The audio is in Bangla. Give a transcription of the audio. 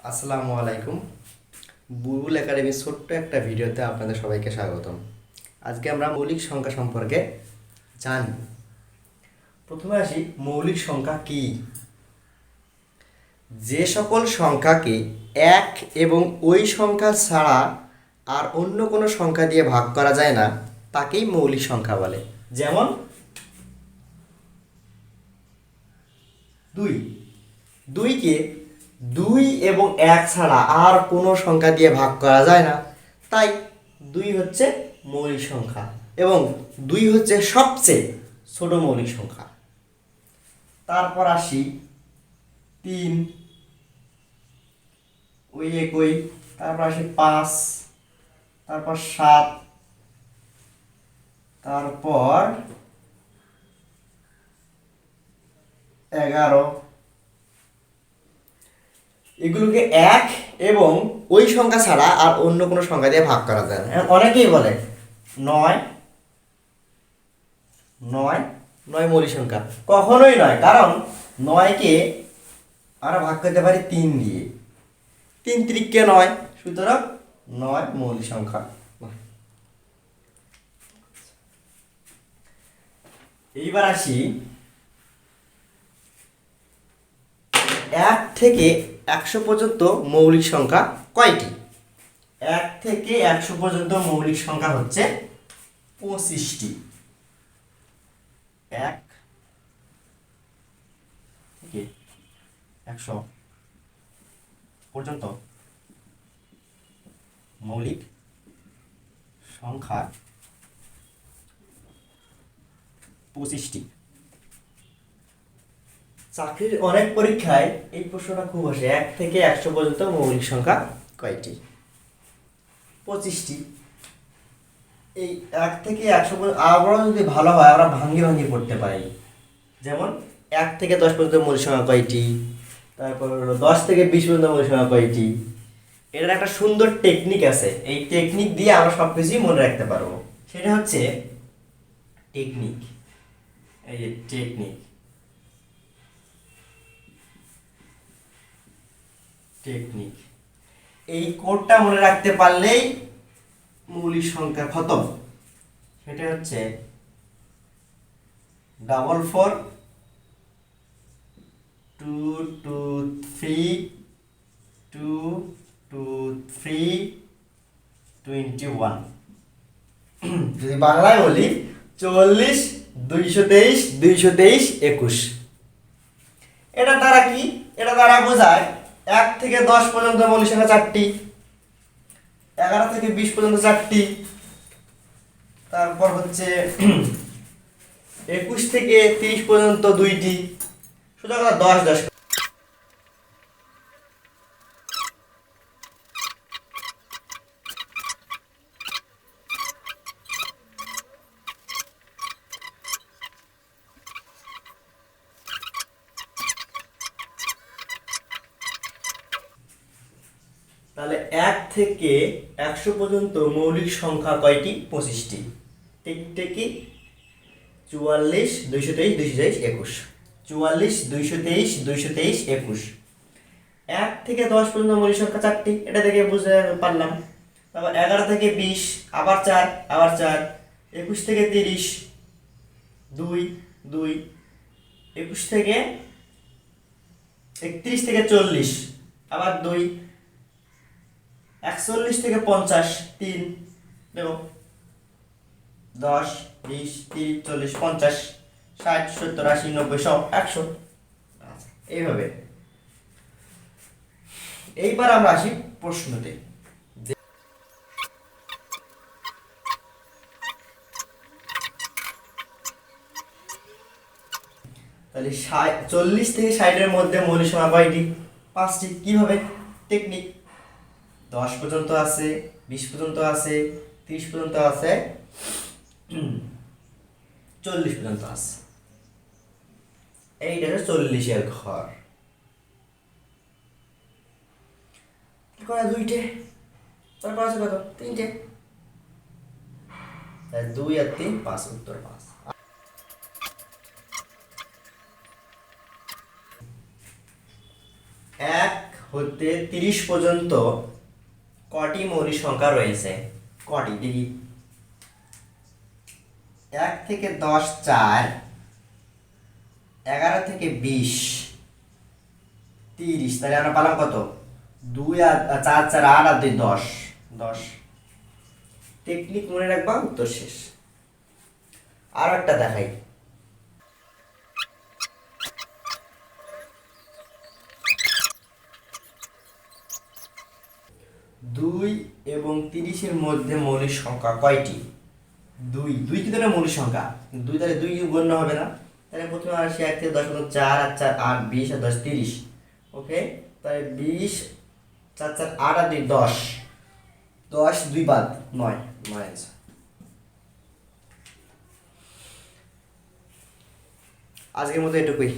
আসসালামু আলাইকুম। বুলবুল একাডেমির ছোট্ট একটা ভিডিওতে আপনাদের সবাইকে স্বাগতম। আজকে আমরা মৌলিক সংখ্যা সম্পর্কে জানব। প্রথমে আসি, মৌলিক সংখ্যা কি? যে সকল সংখ্যাকে এক এবং ওই সংখ্যা ছাড়া আর অন্য কোনো সংখ্যা দিয়ে ভাগ করা যায় না তাকেই মৌলিক সংখ্যা বলে। যেমন 2, 2কে 2 এবং 1 ছাড়া আর কোনো সংখ্যা দিয়ে ভাগ করা যায় না, তাই 2 হচ্ছে মৌলিক সংখ্যা এবং 2 হচ্ছে সবচেয়ে ছোট মৌলিক সংখ্যা। তারপর আসি 3, ওই একই। তারপর আসি 5, তারপর 7, তারপর 11। এগুলোকে এক এবং ওই সংখ্যা ছাড়া আর অন্য কোনো সংখ্যা দিয়ে ভাগ করা যায় না। অনেকেই বলে 9, 9 9 মৌলিক সংখ্যা। কখনোই নয়, কারণ 9কে আমরা ভাগ করতে পারি 3 দিয়ে। 3 3কে 9, সুতরাং 9 মৌলিক সংখ্যা। এইবার আসি 1 থেকে 100 পর্যন্ত মৌলিক সংখ্যা কয়টি? 1 থেকে 100 পর্যন্ত মৌলিক সংখ্যা হচ্ছে 25টি। 1 থেকে 100 পর্যন্ত মৌলিক সংখ্যা 25টি। চাকরির অনেক পরীক্ষায় এই প্রশ্নটা খুব আসে, 1 থেকে 100 পর্যন্ত মৌলিক সংখ্যা কয়টি? 25টি। এই 1 থেকে 100 পর্যন্ত আবার যদি ভালো হয় আমরা ভাঙ্গি ভাঙ্গি করতে পারি। যেমন 1 থেকে 10 পর্যন্ত মৌলিক সংখ্যা কয়টি, তারপর হলো 10 থেকে 20 পর্যন্ত মৌলিক সংখ্যা কয়টি। এটার একটা সুন্দর টেকনিক আছে, এই টেকনিক দিয়ে আমরা সব কিছুই মনে রাখতে পারবো। সেটা হচ্ছে টেকনিক। এই যে টেকনিক, টেকনিক এই কোডটা মনে রাখতে পারলেই মৌলিক সংখ্যা খতম। সেটা হচ্ছে 4 2 2 3 2 2 3 21। যদি বাংলায় বলি 44 223 223 21। এটা দ্বারা কি? এটা দ্বারা বোঝায় 1 থেকে 10 পর্যন্ত মৌলিক সংখ্যা 4টি, 11 থেকে 20 পর্যন্ত 4টি, তারপর হচ্ছে 21 থেকে 30 পর্যন্ত 2টি। সুতরাং 10 10। তাহলে 1 থেকে 100 পর্যন্ত মৌলিক সংখ্যা কয়টি? 25টি। টেকনিকটা কি? 44 223 223 21। 44 223 223 21। 1 থেকে 10 পর্যন্ত মৌলিক সংখ্যা 4টি, এটা থেকে বুঝতে পারলাম। তারপর 11 থেকে 20 আবার 4 আবার 4। 21 থেকে 30 2 2। 21 থেকে 31 থেকে 40 আবার 2। 41 থেকে 50 3। দেখো 10 20 30 40 50 60 70 80 90 100 100। এইভাবে। এইবার আমরা আসি প্রশ্নতে। তাহলে 40 থেকে 60-এর মধ্যে মৌলিক সংখ্যা কয়টি? 5টি। কিভাবে? টেকনিক। 10 পর্যন্ত আছে, 20 পর্যন্ত আছে, 30 পর্যন্ত আছে, 40 পর্যন্ত আছে। এইটা হচ্ছে 40-এর ঘর। কি করে? 2টে। তারপর আছে কত? 3টে। 2 আর 3 5, উত্তর 5। 1 হতে 30 পর্যন্ত কটি মৌলিক সংখ্যা রয়েছে? কটি দেখি। 1 থেকে 10 4, 11 থেকে 20, 30, তাহলে আমরা পেলাম কত? 2 আর 4 4 8 আর 2 10, 10। টেকনিক মনে রাখবা, উত্তর শেষ। আর একটা দেখাই। 2 এবং 30 এর মধ্যে মৌলিক সংখ্যা কয়টি? 2 2 কিন্তু একটা মৌলিক সংখ্যা, 2 তাহলে 2 গণ্য হবে না। তাহলে প্রথমে আসি 1 থেকে 10 পর্যন্ত, 4 আর 4 8, 20 আর 10 30। ওকে, তাহলে 20 4 4 8 আর 2 10, 10 2 বাদ 9, 9 আছে। আজকের মতো এটুকুই।